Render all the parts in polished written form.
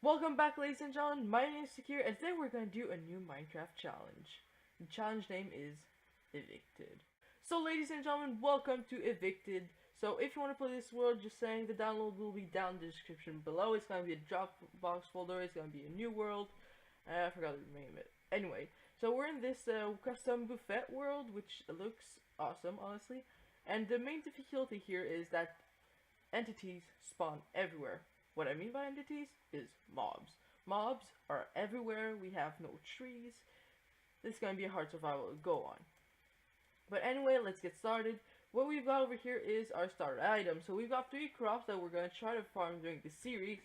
Welcome back, ladies and gentlemen. My name is Takir, and today we're going to do a new Minecraft challenge. The challenge name is Evicted. So, ladies and gentlemen, welcome to Evicted. So, if you want to play this world, just saying the download will be down in the description below. It's going to be a Dropbox folder. It's going to be a new world. I forgot to name it. Anyway, so we're in this custom buffet world, which looks awesome, honestly. And the main difficulty here is that entities spawn everywhere. What I mean by entities is mobs. Mobs are everywhere. We have no trees. This is going to be a hard survival to go on. But anyway, let's get started. What we've got over here is our starter item. So we've got 3 crops that we're going to try to farm during the series.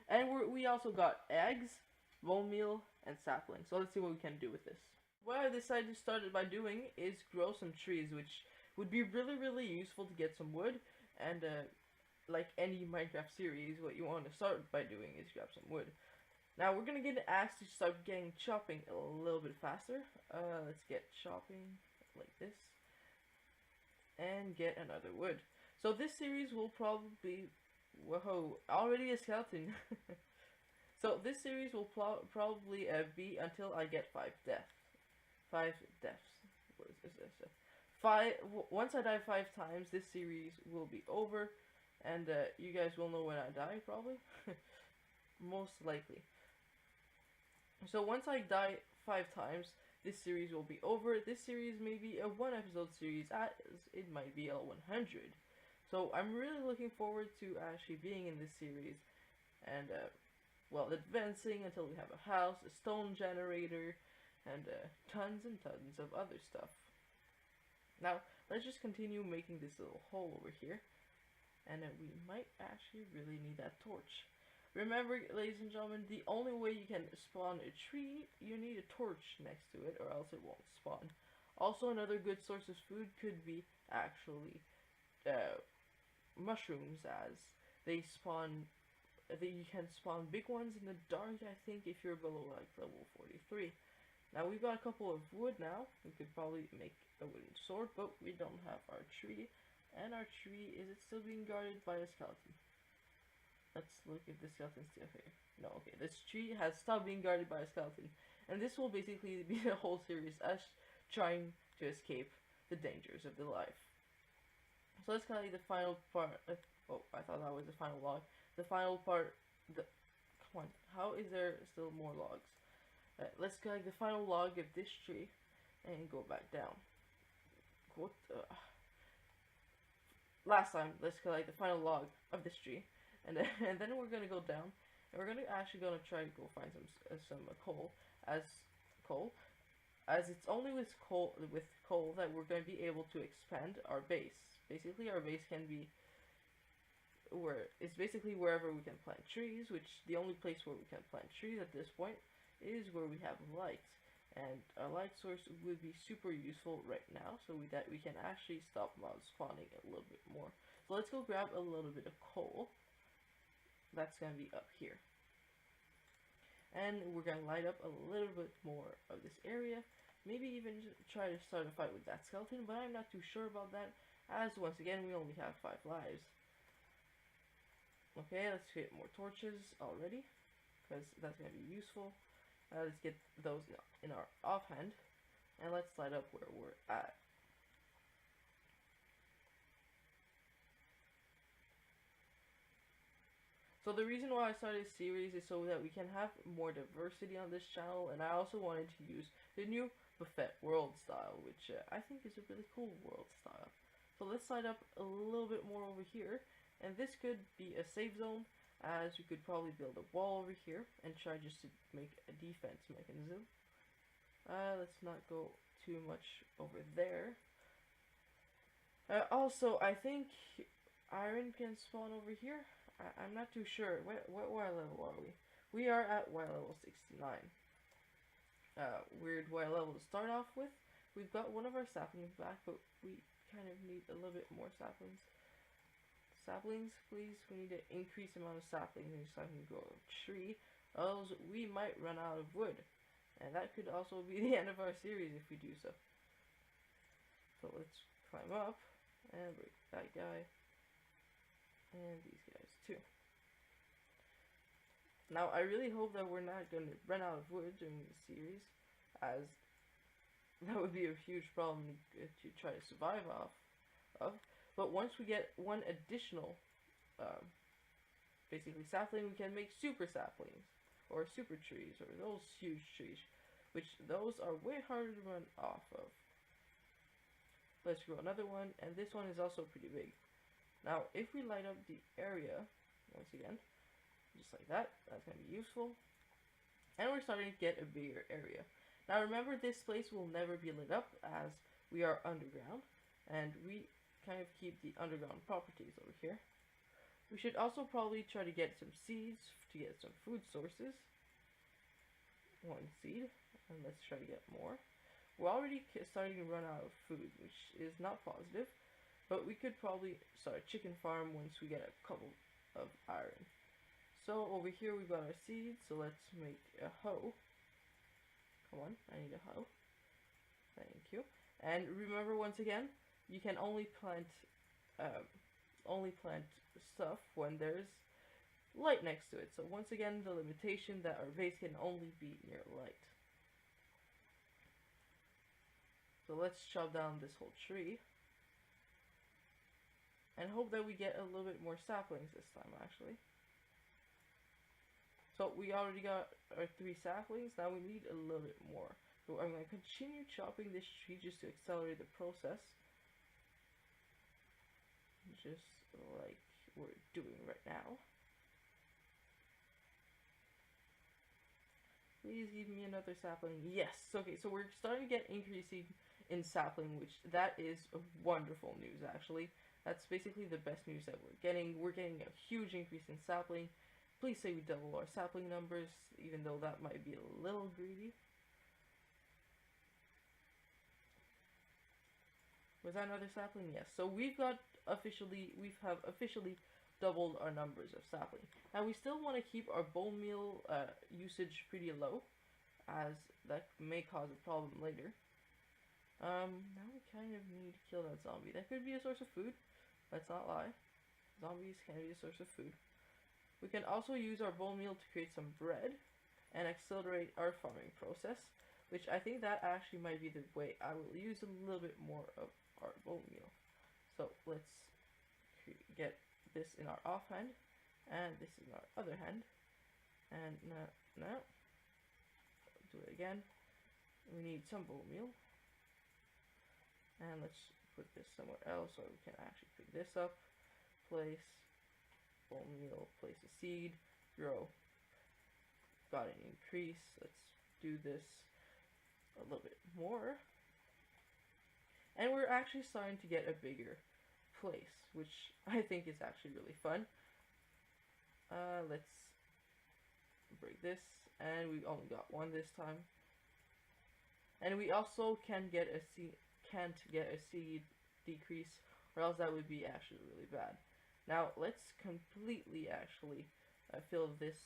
And we also got eggs, bone meal, and saplings. So let's see what we can do with this. What I decided to start by doing is grow some trees, which would be really useful to get some wood. And like any Minecraft series, what you want to start by doing is grab some wood. Now we're gonna get an axe to start getting chopping a little bit faster. Let's get chopping like this and get another wood. So this series will probably, whoa, already a skeleton. So this series will probably be until I get 5 deaths. 5 deaths. What is this? Once I die 5 times, this series will be over. And you guys will know when I die, probably. Most likely. So once I die 5 times, this series will be over. This series may be a 1 episode series, as it might be a 100. So I'm really looking forward to actually being in this series. And, well, advancing until we have a house, a stone generator, and tons and tons of other stuff. Now, let's just continue making this little hole over here. And we might actually really need that torch. Remember, ladies and gentlemen, the only way you can spawn a tree, you need a torch next to it, or else it won't spawn. Also, another good source of food could be actually mushrooms, as they spawn. You can spawn big ones in the dark, I think, if you're below like level 43. Now we've got a couple of wood now. We could probably make a wooden sword, but we don't have our tree. And our tree, is it still being guarded by a skeleton? Let's look if the skeleton's still here. No, okay, this tree has stopped being guarded by a skeleton. And this will basically be the whole series, us trying to escape the dangers of the life. So let's kind of like the final part. Oh, I thought that was the final log. The final part, come on, how is there still more logs? Let's collect the final log of this tree and go back down. What the... Last time, let's collect the final log of this tree, and then we're gonna go down, and we're gonna try to go find some coal, as it's only with coal that we're gonna be able to expand our base. Basically, our base can be it's basically wherever we can plant trees, which the only place where we can plant trees at this point is where we have light. And a light source would be super useful right now, so that we can actually stop mobs spawning a little bit more. So let's go grab a little bit of coal. That's going to be up here. And we're going to light up a little bit more of this area. Maybe even try to start a fight with that skeleton, but I'm not too sure about that, as once again we only have 5 lives. Okay, let's get more torches already, because that's going to be useful. Let's get those in our offhand, and let's light up where we're at. So the reason why I started this series is so that we can have more diversity on this channel, and I also wanted to use the new buffet world style, which I think is a really cool world style. So let's light up a little bit more over here, and this could be a safe zone, as you could probably build a wall over here and try just to make a defense mechanism. Let's not go too much over there. Also, I think iron can spawn over here. I'm not too sure. What level are we? We are at Y level 69. Weird Y level to start off with. We've got one of our saplings back, but we kind of need a little bit more saplings. Saplings, please. We need to increase the amount of saplings so I can grow a tree. Else we might run out of wood. And that could also be the end of our series if we do so. So let's climb up and break that guy. And these guys too. Now, I really hope that we're not going to run out of wood during this series, as that would be a huge problem to try to survive off of. But once we get one additional, basically sapling, we can make super saplings, or super trees, or those huge trees, which those are way harder to run off of. Let's grow another one, and this one is also pretty big. Now, if we light up the area, once again, just like that, that's going to be useful. And we're starting to get a bigger area. Now remember, this place will never be lit up as we are underground, and we kind of keep the underground properties over here. We should also probably try to get some seeds to get some food sources. One seed, and let's try to get more. We're already starting to run out of food, which is not positive, but we could probably start a chicken farm once we get a couple of iron. So over here we've got our seeds, so let's make a hoe. Come on, I need a hoe. Thank you. And remember, once again, you can only plant stuff when there's light next to it. So once again, the limitation that our base can only be near light. So let's chop down this whole tree. And hope that we get a little bit more saplings this time, actually. So we already got our 3 saplings, now we need a little bit more. So I'm going to continue chopping this tree just to accelerate the process. Just like we're doing right now. Please give me another sapling. Yes! Okay, so we're starting to get increasing in sapling, which that is a wonderful news, actually. That's basically the best news that we're getting. We're getting a huge increase in sapling. Please say we double our sapling numbers, even though that might be a little greedy. Was that another sapling? Yes. So we have officially doubled our numbers of sapling. Now we still want to keep our bone meal usage pretty low, as that may cause a problem later. Now we kind of need to kill that zombie. That could be a source of food. Let's not lie. Zombies can be a source of food. We can also use our bone meal to create some bread and accelerate our farming process, which I think that actually might be the way I will use a little bit more of our bone meal. So let's get this in our offhand, and this in our other hand, and now do it again. We need some bone meal, and let's put this somewhere else so we can actually pick this up. Place bone meal, place a seed, grow. Got an increase. Let's do this a little bit more. And we're actually starting to get a bigger place, which I think is actually really fun. Let's break this, and we only got one this time. And we also can't get a seed decrease, or else that would be actually really bad. Now let's completely actually fill this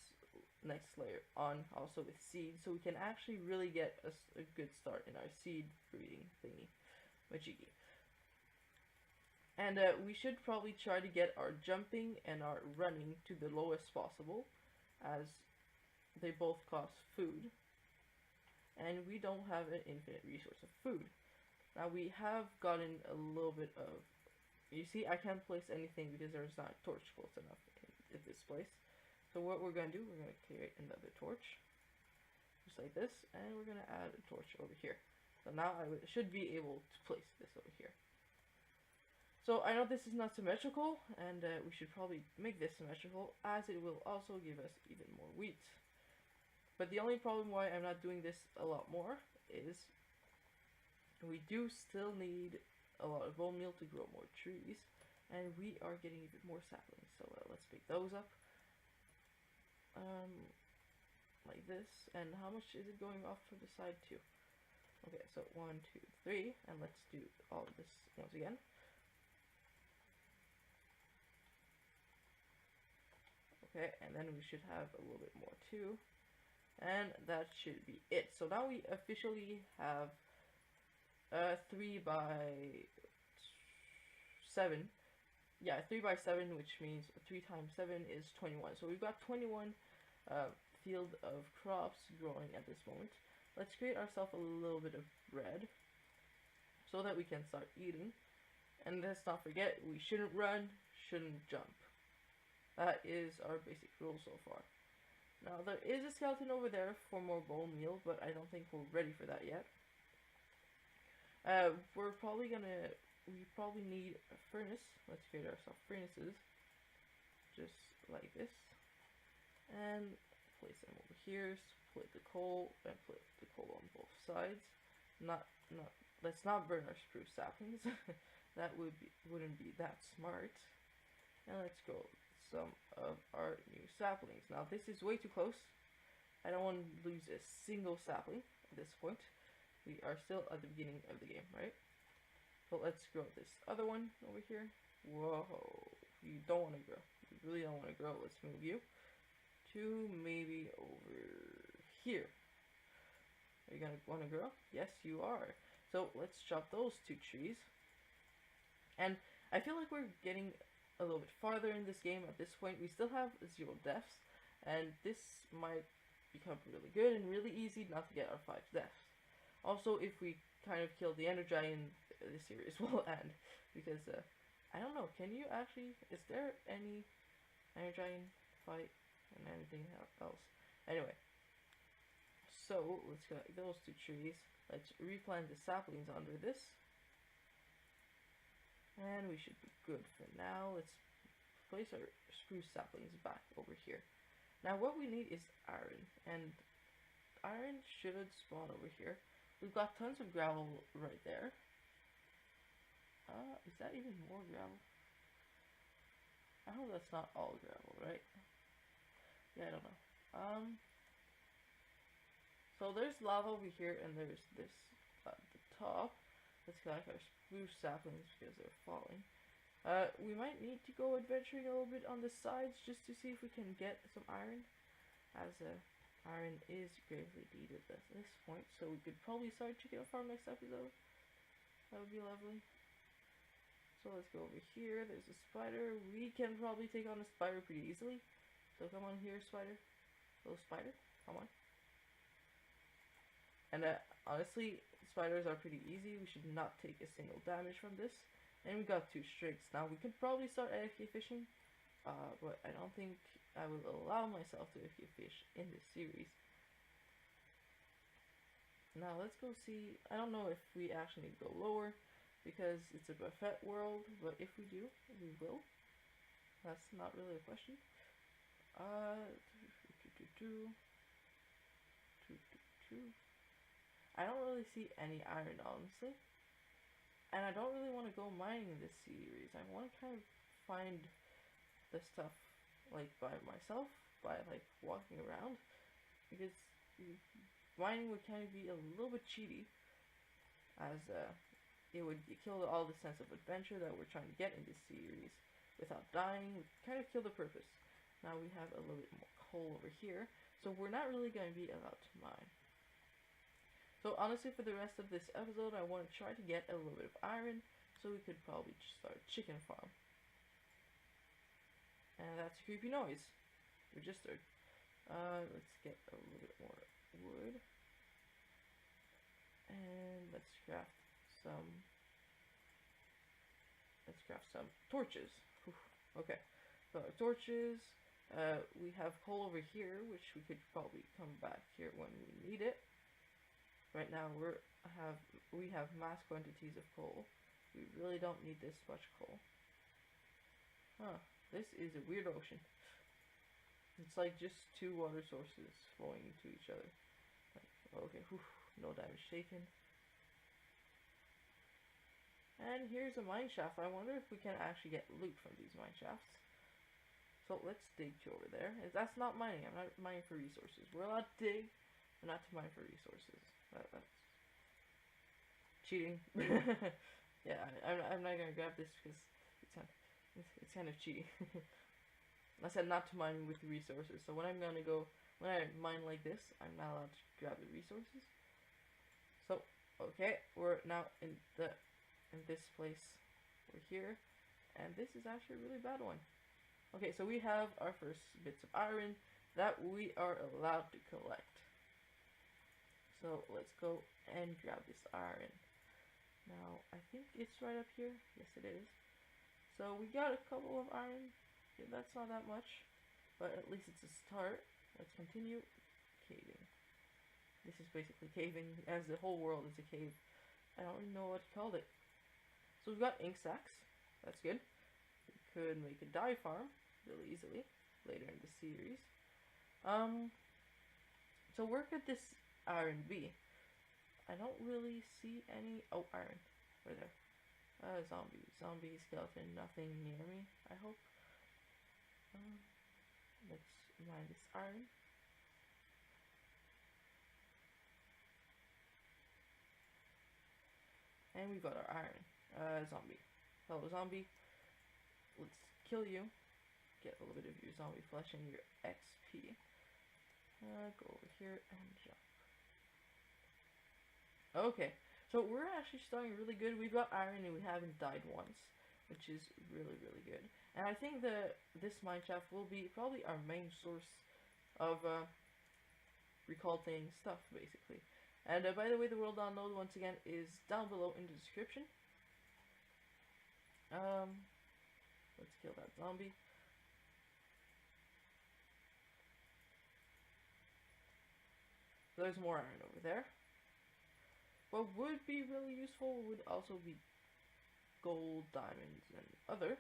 next layer on also with seeds, so we can actually really get a good start in our seed breeding thingy, majiggy. And we should probably try to get our jumping and our running to the lowest possible, as they both cost food, and we don't have an infinite resource of food. Now we have gotten a little bit of, you see, I can't place anything because there's not a torch close enough in this place. So what we're going to do, we're going to create another torch, just like this, and we're going to add a torch over here. So now I should be able to place this over here. So I know this is not symmetrical, and we should probably make this symmetrical, as it will also give us even more wheat. But the only problem why I'm not doing this a lot more is we do still need a lot of bone meal to grow more trees, and we are getting even more saplings. So let's pick those up. Like this. And how much is it going off to the side too? Okay, so 1, 2, 3, and let's do all of this once again. Okay, and then we should have a little bit more too, and that should be it. So now we officially have 3 by 7. Yeah, 3 by 7, which means 3 times 7 is 21. So we've got 21 field of crops growing at this moment. Let's create ourselves a little bit of bread so that we can start eating. And let's not forget, we shouldn't run, shouldn't jump. That is our basic rule so far. Now there is a skeleton over there for more bone meal, but I don't think we're ready for that yet. We probably need a furnace. Let's create ourselves furnaces. Just like this. And place them over here, split the coal, and put the coal on both sides. Let's not burn our spruce saplings. That wouldn't be that smart. And let's grow some of our new saplings. Now this is way too close. I don't want to lose a single sapling at this point. We are still at the beginning of the game, right? So let's grow this other one over here. Whoa, you don't want to grow. You really don't want to grow. Let's move you to maybe over here. Are you gonna want to grow? Yes, you are. So let's chop those two trees. And I feel like we're getting a little bit farther in this game at this point. We still have 0 deaths, and this might become really good and really easy not to get our 5 deaths. Also, if we kind of kill the Ender Giant, the series will end. Because, I don't know, can you actually, is there any Ender Giant fight and anything else? Anyway, so let's collect those 2 trees. Let's replant the saplings under this. And we should be good for now. Let's place our spruce saplings back over here. Now what we need is iron, and iron should spawn over here. We've got tons of gravel right there. Is that even more gravel? I hope that's not all gravel, right? Yeah, I don't know. So there's lava over here, and there's this at the top. Let's collect our spruce saplings because they're falling. We might need to go adventuring a little bit on the sides just to see if we can get some iron, as iron is gravely needed at this point. So we could probably start chicken farm next episode. That would be lovely. So let's go over here. There's a spider. We can probably take on a spider pretty easily. So come on here, spider. Little spider, come on. And honestly, spiders are pretty easy. We should not take a single damage from this. And we got 2 strigs. Now we could probably start AFK fishing, but I don't think I will allow myself to AFK fish in this series. Now let's go see. I don't know if we actually need to go lower because it's a buffet world, but if we do, we will. That's not really a question. I don't really see any iron, honestly. And I don't really want to go mining in this series. I want to kind of find the stuff, like, by myself, by, like, walking around. Because mining would kind of be a little bit cheaty, as, it would kill all the sense of adventure that we're trying to get in this series. Without dying, would kind of kill the purpose. Now we have a little bit more coal over here, so we're not really going to be allowed to mine. So honestly, for the rest of this episode, I want to try to get a little bit of iron, so we could probably just start a chicken farm. And that's a creepy noise. Registered. Let's get a little bit more wood. And let's craft some torches. Okay, so our torches. We have coal over here, which we could probably come back here when we need it. Right now we have mass quantities of coal. We really don't need this much coal. Huh, this is a weird ocean. It's like just 2 water sources flowing into each other. Like, okay, whew, no damage taken. And here's a mine shaft. I wonder if we can actually get loot from these mine shafts. So let's dig to over there. That's not mining. I'm not mining for resources. We're allowed to dig, but not to mine for resources. That's cheating. Yeah, I'm not gonna grab this because it's kind of cheating. I said not to mine with the resources. So when I mine like this, I'm not allowed to grab the resources. So okay, we're now in this place. We're here, and this is actually a really bad one. Okay, so we have our first bits of iron. that we are allowed to collect. So let's go and grab this iron. Now, I think it's right up here. Yes, it is. So we got a couple of iron. Yeah, that's not that much, but at least it's a start. Let's continue caving. This is basically caving, as the whole world is a cave. I don't even know what to call it. So we've got ink sacks. That's good. We could make a dye farm really easily later in the series. So where could this iron be? I don't really see any. Oh, iron. Right there. Zombie, skeleton, nothing near me, I hope. Let's mine this iron. And we got our iron. Zombie. Hello, zombie. Let's kill you. Get a little bit of your zombie flesh and your XP. Go over here and jump. Okay, so we're actually starting really good. We've got iron and we haven't died once, which is really, really good. And I think this mineshaft will be probably our main source of recollecting stuff, basically. And by the way, the world download once again is down below in the description. Let's kill that zombie. There's more iron over there. What would be really useful would also be gold, diamonds, and other.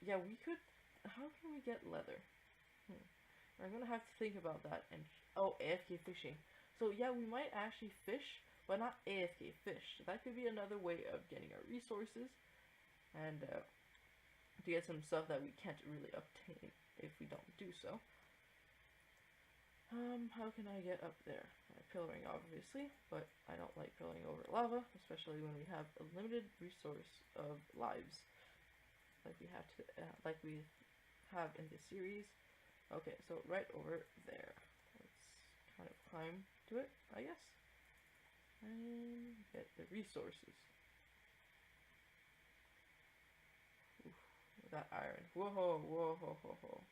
Yeah, we could. How can we get leather? We're gonna have to think about that. And oh, AFK fishing. So yeah, we might actually fish, but not AFK fish. That could be another way of getting our resources, and to get some stuff that we can't really obtain if we don't do so. How can I get up there? Pillaring, obviously, but I don't like pillaring over lava, especially when we have a limited resource of lives, like we have in this series. Okay, so right over there. Let's kind of climb to it, I guess, and get the resources. Oof, that iron. Whoa, whoa, whoa, whoa, whoa.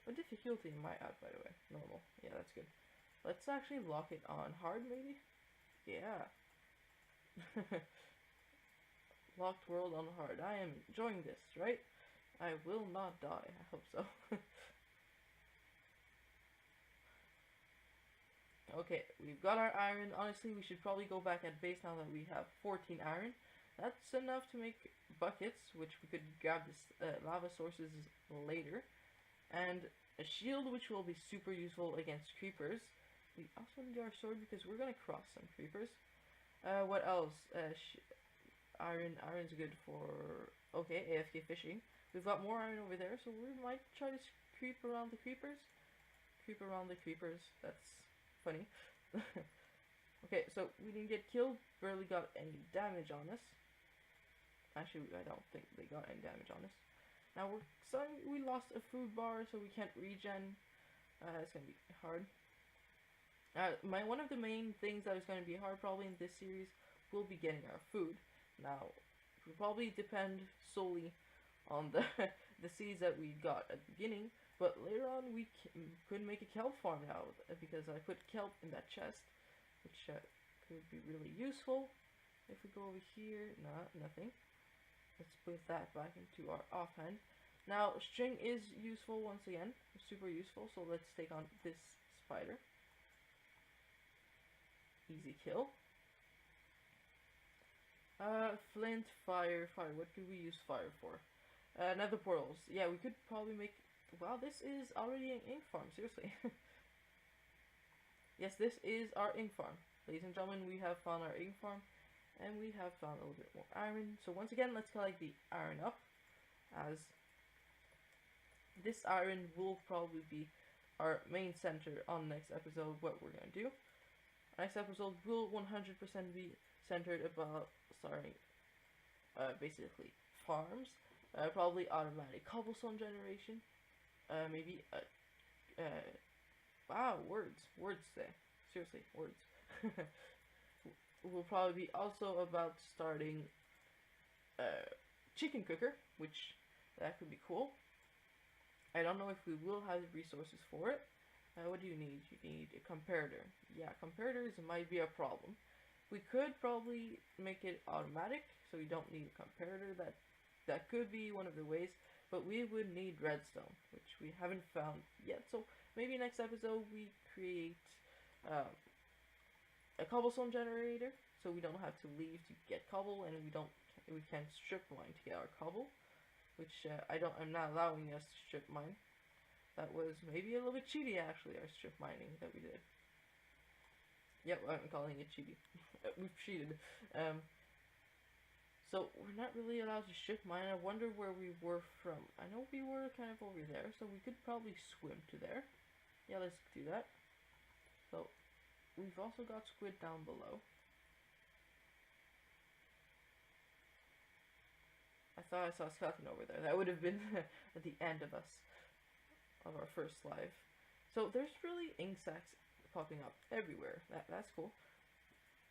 What difficulty am I at, by the way? Normal. Yeah, that's good. Let's actually lock it on hard, maybe? Yeah. Locked world on hard. I am enjoying this, right? I will not die. I hope so. Okay, we've got our iron. Honestly, we should probably go back at base now that we have 14 iron. That's enough to make buckets, which we could grab this lava sources later. And a shield, which will be super useful against creepers. We also need our sword because we're gonna cross some creepers. What else? Iron's good for, okay, AFK fishing. We've got more iron over there, so we might try to creep around the creepers. Creep around the creepers. That's funny. Okay, so we didn't get killed. Barely got any damage on us. Actually, I don't think they got any damage on us. Now we lost a food bar, so we can't regen. It's gonna be hard. One of the main things that is going to be hard probably in this series will be getting our food. Now, we'll probably depend solely on the seeds that we got at the beginning, but later on we could make a kelp farm now because I put kelp in that chest, which could be really useful. If we go over here, nothing. Let's put that back into our offhand. Now, string is useful once again, super useful, so let's take on this spider. Easy kill. Flint, fire. What could we use fire for? Nether portals. Yeah, we could probably make. Wow, this is already an ink farm. Seriously. Yes, this is our ink farm, ladies and gentlemen. We have found our ink farm, and we have found a little bit more iron. So once again, let's collect the iron up, as this iron will probably be our main center on next episode. What we're gonna do. Next episode will 100% be centered about starting, basically farms, probably automatic cobblestone generation, maybe, wow, words today, seriously, words. Will probably be also about starting, chicken cooker, which, that could be cool. I don't know if we will have the resources for it. What do you need? You need a comparator. Yeah, comparators might be a problem. We could probably make it automatic, so we don't need a comparator. That could be one of the ways, but we would need redstone, which we haven't found yet. So maybe next episode we create a cobblestone generator, so we don't have to leave to get cobble, and we can strip mine to get our cobble, which I'm not allowing us to strip mine. That was maybe a little bit cheaty, actually, our strip mining that we did. Yep, I'm calling it cheaty. We've cheated. So we're not really allowed to strip mine. I wonder where we were from. I know we were kind of over there, so we could probably swim to there. Yeah, let's do that. So we've also got squid down below. I thought I saw a skeleton over there. That would have been at the end of our first live. So there's really ink sacs popping up everywhere. That's cool.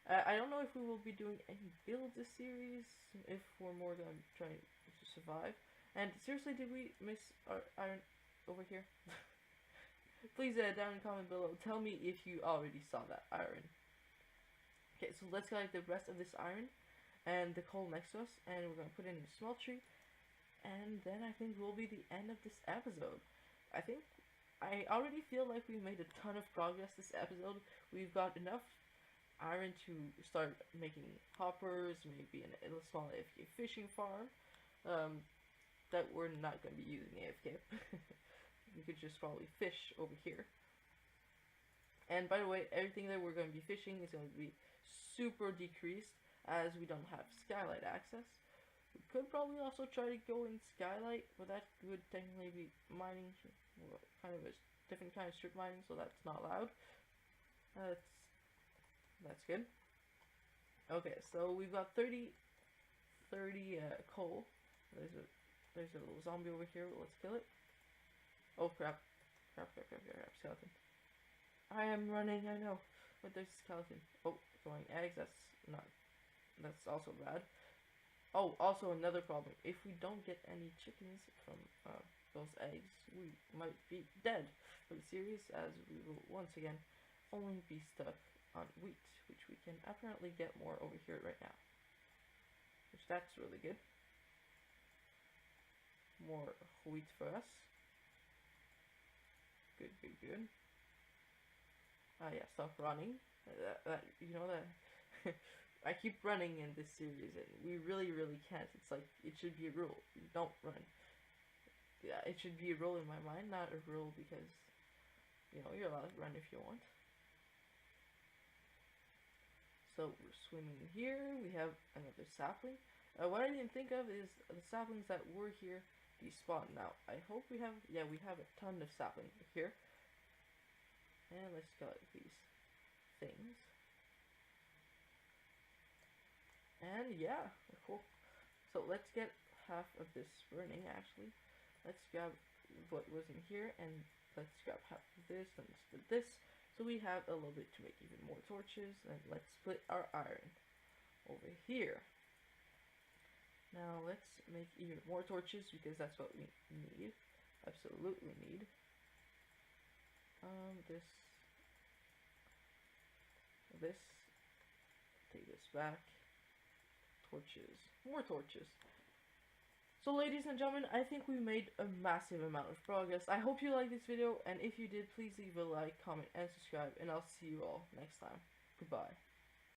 I don't know if we will be doing any builds this series, if we're more gonna try to survive. And seriously, did we miss our iron over here? Please down in the comment below, tell me if you already saw that iron. Okay, so let's collect the rest of this iron and the coal next to us, and we're gonna put it in a smeltery, and then I think will be the end of this episode. I already feel like we made a ton of progress this episode. We've got enough iron to start making hoppers, maybe a small AFK fishing farm that we're not going to be using AFK. We could just probably fish over here. And by the way, everything that we're going to be fishing is going to be super decreased as we don't have skylight access. We could probably also try to go in skylight, but that would technically be mining, kind of a different kind of strip mining, so that's not allowed. That's good. Okay, so we've got 30 coal. There's a little zombie over here. Let's kill it. Oh crap! Skeleton. I am running. I know, but there's a skeleton. Oh, throwing eggs. That's also bad. Oh, also another problem. If we don't get any chickens from those eggs, we might be dead for the series, as we will once again only be stuck on wheat, which we can apparently get more over here right now. Which that's really good. More wheat for us. Good. Yeah, stop running. You know that I keep running in this series, and we really can't. It's like, it should be a rule. You don't run. Yeah, it should be a rule in my mind, not a rule because, you know, you're allowed to run if you want. So we're swimming in here. We have another sapling. What I didn't think of is the saplings that were here despawn. Now, I hope we have a ton of saplings here. And let's collect these things. And yeah, cool. So let's get half of this burning, actually. Let's grab what was in here, and let's grab half of this, and let's do this. So we have a little bit to make even more torches, and let's split our iron over here. Now let's make even more torches, because that's what we need. Absolutely need. This. Take this back. Torches. More torches. So ladies and gentlemen, I think we made a massive amount of progress. I hope you liked this video, and if you did, please leave a like, comment, and subscribe, and I'll see you all next time. Goodbye.